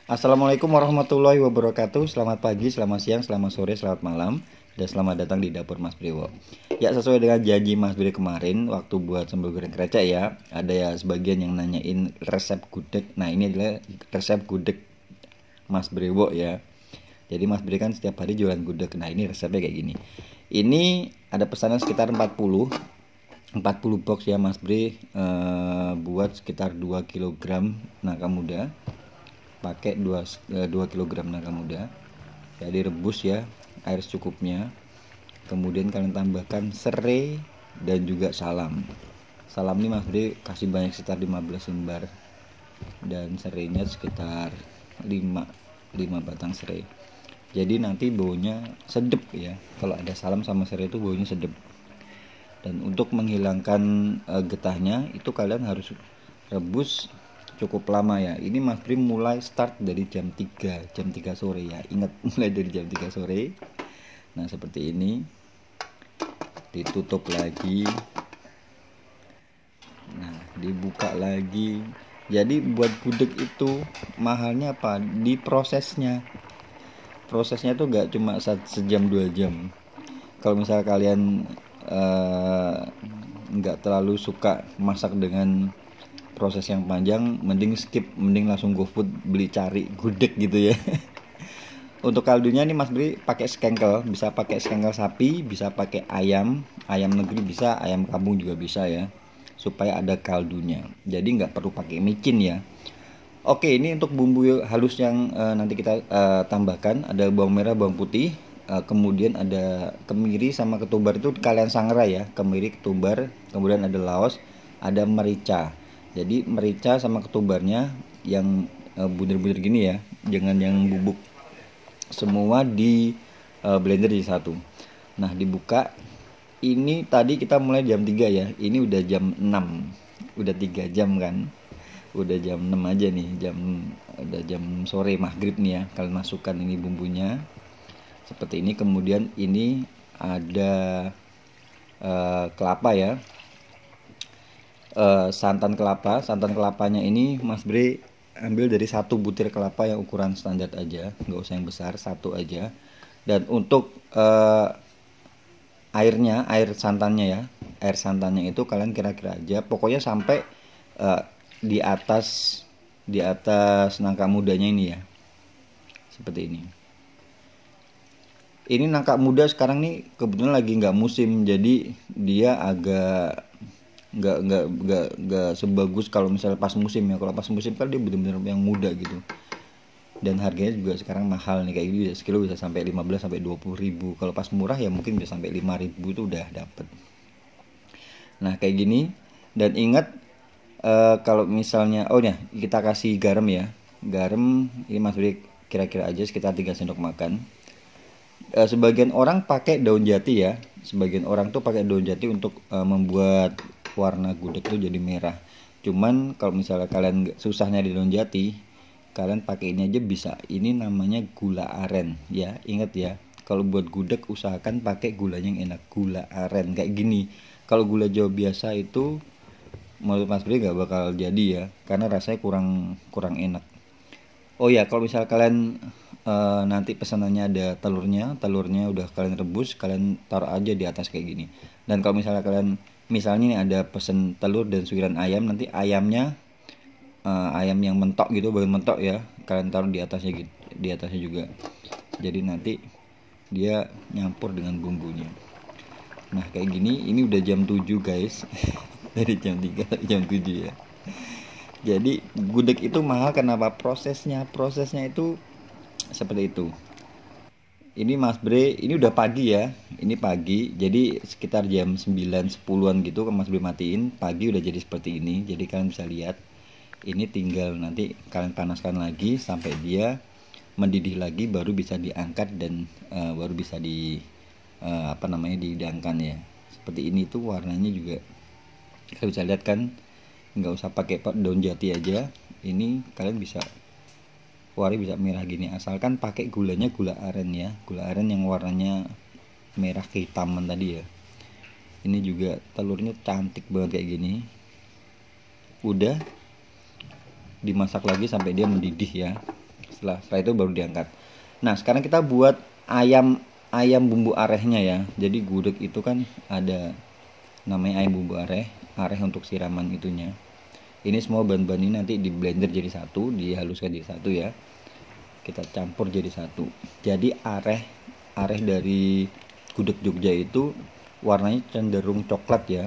Assalamualaikum warahmatullahi wabarakatuh. Selamat pagi, selamat siang, selamat sore, selamat malam, dan selamat datang di dapur Mas Brewo. Ya, sesuai dengan janji Mas Bre kemarin waktu buat sambal goreng krecek ya, ada ya sebagian yang nanyain resep gudeg. Nah, ini adalah resep gudeg Mas Brewo ya. Jadi Mas Bre kan setiap hari jualan gudeg. Nah, ini resepnya kayak gini. Ini ada pesanan sekitar 40 box ya Mas Bre, buat sekitar 2 kilogram nangka muda, pakai 2 kilogram nangka muda ya, direbus ya air secukupnya. Kemudian kalian tambahkan serai dan juga salam. Salam ini Mas Bre kasih banyak, sekitar 15 lembar, dan serainya sekitar 5 batang serai. Jadi nanti baunya sedep ya, kalau ada salam sama serai itu baunya sedep. Dan untuk menghilangkan getahnya itu kalian harus rebus cukup lama ya. Ini Mas Brim mulai start dari jam 3 sore ya. Ingat, mulai dari jam 3 sore. Nah, seperti ini. Ditutup lagi. Nah, dibuka lagi. Jadi buat gudeg itu mahalnya apa? Di prosesnya. Prosesnya tuh gak cuma sejam 2 jam. Kalau misal kalian nggak terlalu suka masak dengan proses yang panjang, mending skip, mending langsung GoFood beli cari gudeg gitu ya. Untuk kaldunya nih Mas Bri pakai skengkel, bisa pakai skengkel sapi, bisa pakai ayam negeri bisa, ayam kampung juga bisa ya, supaya ada kaldunya. Jadi nggak perlu pakai micin ya. Oke, ini untuk bumbu halus yang nanti kita tambahkan, ada bawang merah, bawang putih, kemudian ada kemiri sama ketumbar, itu kalian sangrai ya, kemiri, ketumbar, kemudian ada laos, ada merica. Jadi merica sama ketumbarnya yang bunder-bunder gini ya, jangan yang bubuk, semua di blender jadi satu. Nah, dibuka. Ini tadi kita mulai jam 3 ya, ini udah jam 6, udah 3 jam kan, udah jam 6 aja nih, udah jam sore maghrib nih ya. Kalian masukkan ini bumbunya seperti ini. Kemudian ini ada kelapa ya, santan kelapanya ini Mas Bre ambil dari 1 butir kelapa yang ukuran standar aja, nggak usah yang besar, 1 aja. Dan untuk air santannya itu kalian kira-kira aja, pokoknya sampai di atas nangka mudanya ini ya, seperti ini. Ini nangka muda sekarang nih kebetulan lagi nggak musim, jadi dia agak nggak sebagus kalau misalnya pas musim ya. Kalau pas musim kan dia benar-benar yang muda gitu, dan harganya juga sekarang mahal nih, kayak gini sekilo bisa sampai 15 sampai 20 ribu. Kalau pas murah ya mungkin bisa sampai 5 ribu itu udah dapet. Nah, kayak gini. Dan ingat, kalau misalnya kita kasih garam ya. Garam ini Mas Bri kira-kira aja sekitar 3 sendok makan. Sebagian orang pakai daun jati ya, sebagian orang tuh pakai daun jati untuk membuat warna gudeg tuh jadi merah. Cuman kalau misalnya kalian susah nyari daun jati, kalian pakai ini aja bisa. Ini namanya gula aren ya, ingat ya. Kalau buat gudeg usahakan pakai gulanya yang enak, gula aren kayak gini. Kalau gula Jawa biasa itu menurut Mas Bri gak bakal jadi ya, karena rasanya kurang enak. Oh ya, kalau misal kalian nanti pesanannya ada telurnya udah kalian rebus, kalian taruh aja di atas kayak gini. Dan kalau misalnya kalian, misalnya nih ada pesen telur dan suiran ayam, nanti ayamnya ayam yang mentok gitu, bagian mentok ya, kalian taruh di atasnya gitu, di atasnya juga. Jadi nanti dia nyampur dengan bumbunya. Nah, kayak gini. Ini udah jam 7 guys. Dari jam 3 sampai jam 7 ya. Jadi gudeg itu mahal kenapa? Prosesnya itu seperti itu. Ini Mas Bre, ini udah pagi ya. Ini pagi, jadi sekitar jam 9 10-an gitu kan Mas Bre matiin. Pagi udah jadi seperti ini. Jadi kalian bisa lihat. Ini tinggal nanti kalian panaskan lagi sampai dia mendidih lagi, baru bisa diangkat dan baru bisa dihidangkan ya. Seperti ini tuh warnanya juga kalian bisa lihat kan, nggak usah pakai daun jati aja. Ini kalian bisa, warna bisa merah gini, asalkan pakai gulanya gula aren ya, gula aren yang warnanya merah kehitaman tadi ya. Ini juga telurnya cantik banget kayak gini. Udah dimasak lagi sampai dia mendidih ya. Setelah itu baru diangkat. Nah sekarang kita buat ayam bumbu arehnya ya. Jadi gudeg itu kan ada namanya ayam bumbu areh untuk siraman itunya. Ini semua bahan-bahan ini nanti di blender jadi satu, dihaluskan jadi satu ya. Kita campur jadi satu. Jadi areh dari gudeg Jogja itu warnanya cenderung coklat ya.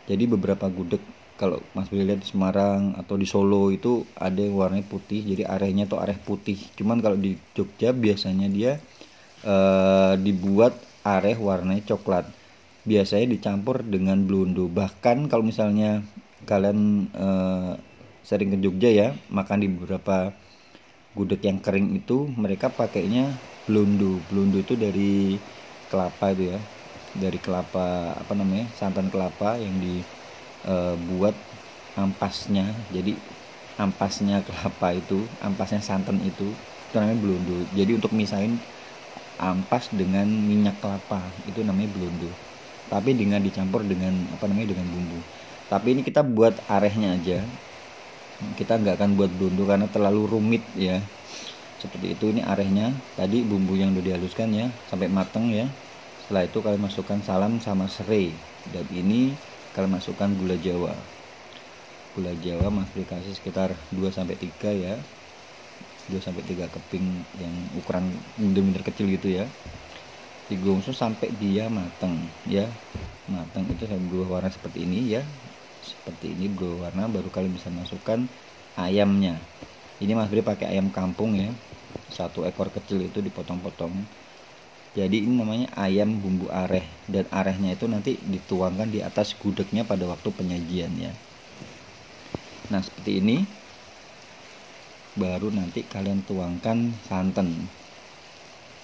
Jadi beberapa gudeg kalau Mas Billy lihat di Semarang atau di Solo itu ada yang warnanya putih, jadi arehnya tuh areh putih. Cuman kalau di Jogja biasanya dia dibuat areh warnanya coklat. Biasanya dicampur dengan blondo. Bahkan kalau misalnya kalian sering ke Jogja ya, makan di beberapa gudeg yang kering itu mereka pakainya blondo. Blondo itu dari kelapa itu ya, dari kelapa apa namanya, santan kelapa yang dibuat ampasnya. Jadi ampasnya kelapa itu, ampasnya santan itu namanya blondo. Jadi untuk misahin ampas dengan minyak kelapa itu namanya blondo. Tapi dengan dicampur dengan apa namanya, dengan bumbu. Tapi ini kita buat arehnya aja, kita nggak akan buat blondo karena terlalu rumit ya. Seperti itu. Ini arehnya tadi, bumbu yang udah dihaluskan ya sampai mateng ya. Setelah itu kalian masukkan salam sama serai, dan ini kalian masukkan gula jawa. Gula jawa Mas Bri kasih sekitar 2-3 ya, 2-3 keping yang ukuran bener-bener kecil gitu ya. Digosok sampai dia matang ya. Matang itu sampai berubah warna seperti ini ya, seperti ini berubah warna, baru kalian bisa masukkan ayamnya. Ini Mas Bri pakai ayam kampung ya, 1 ekor kecil itu dipotong-potong. Jadi ini namanya ayam bumbu areh, dan arehnya itu nanti dituangkan di atas gudegnya pada waktu penyajian ya. Nah seperti ini. Baru nanti kalian tuangkan santan.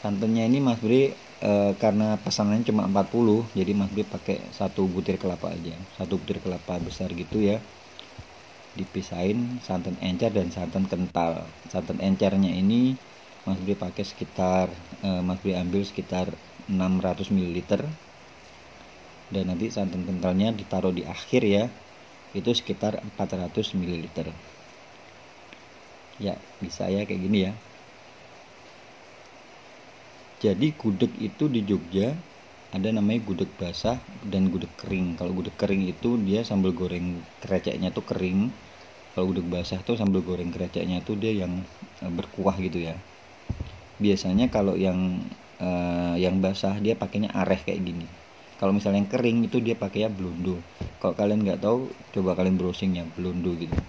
Santannya ini Mas Bri karena pesanannya cuma 40, jadi Mas Bri pakai 1 butir kelapa aja, 1 butir kelapa besar gitu ya. Dipisahin santan encer dan santan kental. Santan encernya ini Mas Bri pakai sekitar Mas Bri ambil sekitar 600 ml, dan nanti santan kentalnya ditaruh di akhir ya, itu sekitar 400 ml ya. Bisa ya kayak gini ya. Jadi gudeg itu di Jogja ada namanya gudeg basah dan gudeg kering. Kalau gudeg kering itu dia sambal goreng kreceknya tuh kering. Kalau gudeg basah tuh sambal goreng kreceknya tuh dia yang berkuah gitu ya. Biasanya kalau yang basah dia pakainya areh kayak gini. Kalau misalnya yang kering itu dia pakainya blondo. Kalau kalian nggak tahu, coba kalian browsing ya blondo gitu.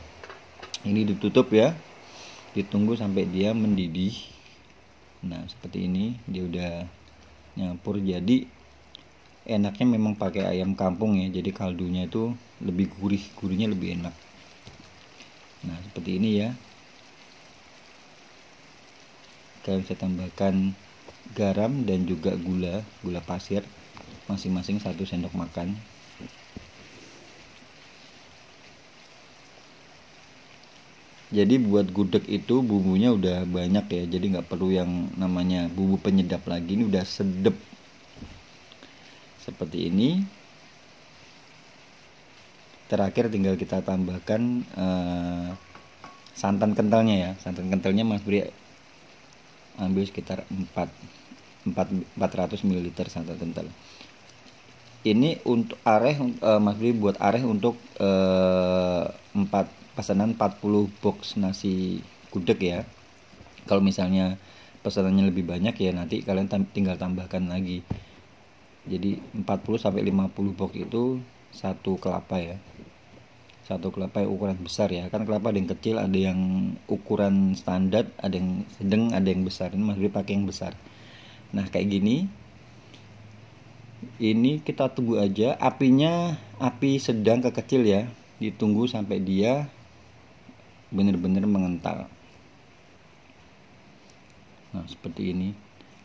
Ini ditutup ya, ditunggu sampai dia mendidih. Nah seperti ini dia udah nyampur. Jadi enaknya memang pakai ayam kampung ya, jadi kaldunya itu lebih gurih, gurihnya lebih enak. Nah seperti ini ya. Kalian bisa tambahkan garam dan juga gula pasir masing-masing 1 sendok makan. Jadi buat gudeg itu bumbunya udah banyak ya, jadi nggak perlu yang namanya bumbu penyedap lagi. Ini udah sedep seperti ini. Terakhir tinggal kita tambahkan santan kentalnya ya. Santan kentalnya Mas Bri ambil sekitar 400 ml santan kental. Ini untuk areh, Mas Bri buat areh untuk pesanan 40 box nasi gudeg ya. Kalau misalnya pesanannya lebih banyak ya nanti kalian tinggal tambahkan lagi. Jadi 40-50 box itu 1 kelapa ya. 1 kelapa yang ukuran besar ya. Kan kelapa ada yang kecil, ada yang ukuran standar, ada yang sedang, ada yang besar. Ini Mas Bri pakai yang besar. Nah kayak gini. Ini kita tunggu aja, apinya api sedang ke kecil ya. Ditunggu sampai dia benar-benar mengental. Nah seperti ini.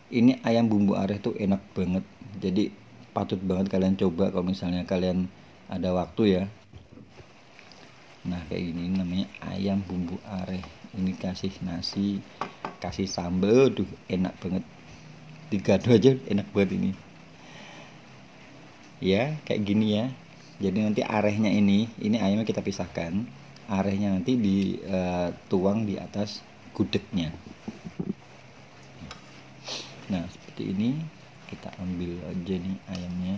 Ini ayam bumbu areh tuh enak banget, jadi patut banget kalian coba kalau misalnya kalian ada waktu ya. Nah kayak gini namanya ayam bumbu areh. Ini kasih nasi, kasih sambal, tuh enak banget. Digado aja enak banget ini ya, kayak gini ya. Jadi nanti arehnya ini ayamnya kita pisahkan, arehnya nanti dituang di atas gudegnya. Nah seperti ini, kita ambil aja nih ayamnya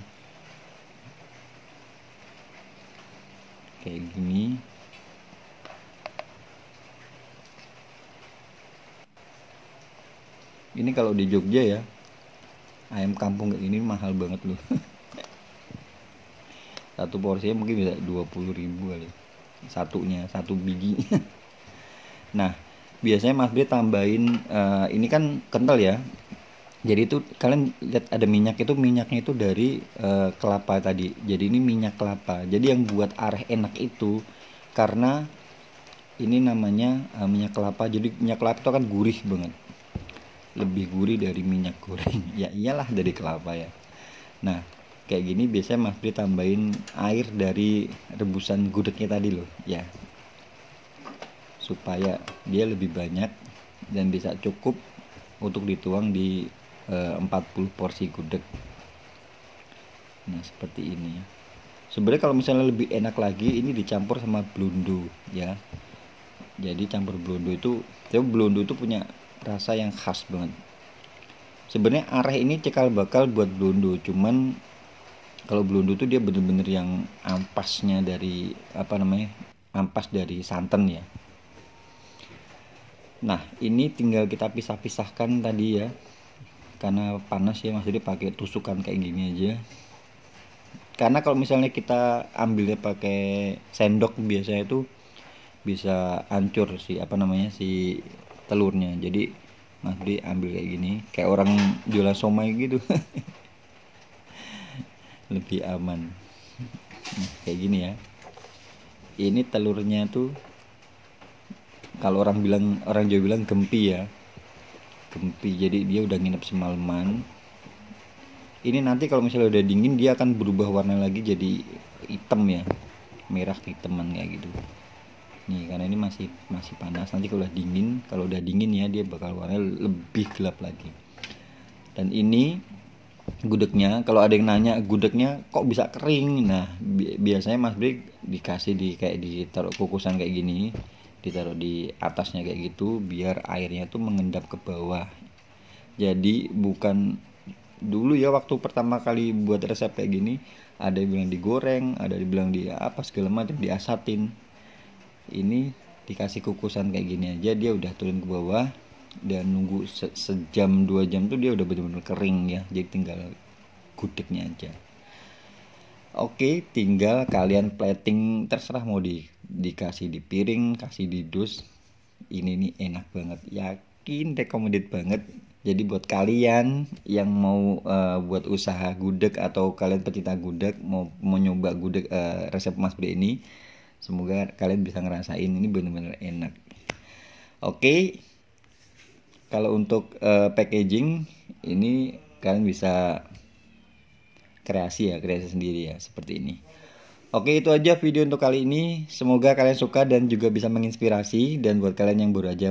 kayak gini. Ini kalau di Jogja ya, ayam kampung kayak gini mahal banget loh. Satu porsinya mungkin bisa 20.000 kali satunya, satu biji. Nah biasanya Mas Bre tambahin ini kan kental ya, jadi itu kalian lihat ada minyak, itu minyaknya itu dari kelapa tadi. Jadi ini minyak kelapa, jadi yang buat areh enak itu karena ini namanya minyak kelapa. Jadi minyak kelapa itu kan gurih banget, lebih gurih dari minyak goreng. Ya iyalah dari kelapa ya. Nah kayak gini biasanya Mas Bre tambahin air dari rebusan gudegnya tadi loh ya, supaya dia lebih banyak dan bisa cukup untuk dituang di 40 porsi gudeg. Nah seperti ini. Sebenarnya kalau misalnya lebih enak lagi ini dicampur sama blondo ya. Jadi campur blondo itu, blondo itu punya rasa yang khas banget. Sebenarnya areh ini cikal bakal buat blondo, cuman kalau blondo itu dia bener-bener yang ampasnya dari ampas dari santan ya. Nah ini tinggal kita pisah-pisahkan tadi ya, karena panas ya, maksudnya pakai tusukan kayak gini aja. Karena kalau misalnya kita ambilnya pakai sendok biasanya itu bisa hancur si telurnya. Jadi Mas ambil kayak gini, kayak orang jualan somai gitu. Lebih aman. Nah, kayak gini ya. Ini telurnya tuh kalau orang Jawa bilang gempi ya. Gempi. Jadi dia udah nginep semalaman. Ini nanti kalau misalnya udah dingin dia akan berubah warna lagi jadi hitam ya. Merah hitaman kayak gitu. Nih karena ini masih panas. Nanti kalau udah dingin ya dia bakal warnanya lebih gelap lagi. Dan ini gudegnya, kalau ada yang nanya gudegnya kok bisa kering, nah biasanya Mas Bre dikasih ditaruh kukusan kayak gini, ditaruh di atasnya kayak gitu biar airnya tuh mengendap ke bawah. Jadi bukan dulu ya waktu pertama kali buat resep kayak gini ada yang bilang digoreng, ada yang bilang segala macam diasatin. Ini dikasih kukusan kayak gini aja dia udah turun ke bawah, dan nunggu sejam 2 jam tuh dia udah benar-benar kering ya. Jadi tinggal gudegnya aja. Oke, tinggal kalian plating, terserah mau dikasih di piring, kasih di dus. Ini nih enak banget, yakin recommended banget. Jadi buat kalian yang mau buat usaha gudeg atau kalian pecinta gudeg mau nyoba gudeg resep Mas Bre ini, semoga kalian bisa ngerasain ini benar-benar enak. Oke. Kalau untuk packaging ini kalian bisa kreasi sendiri ya seperti ini. Oke, itu aja video untuk kali ini. Semoga kalian suka dan juga bisa menginspirasi. Dan buat kalian yang baru aja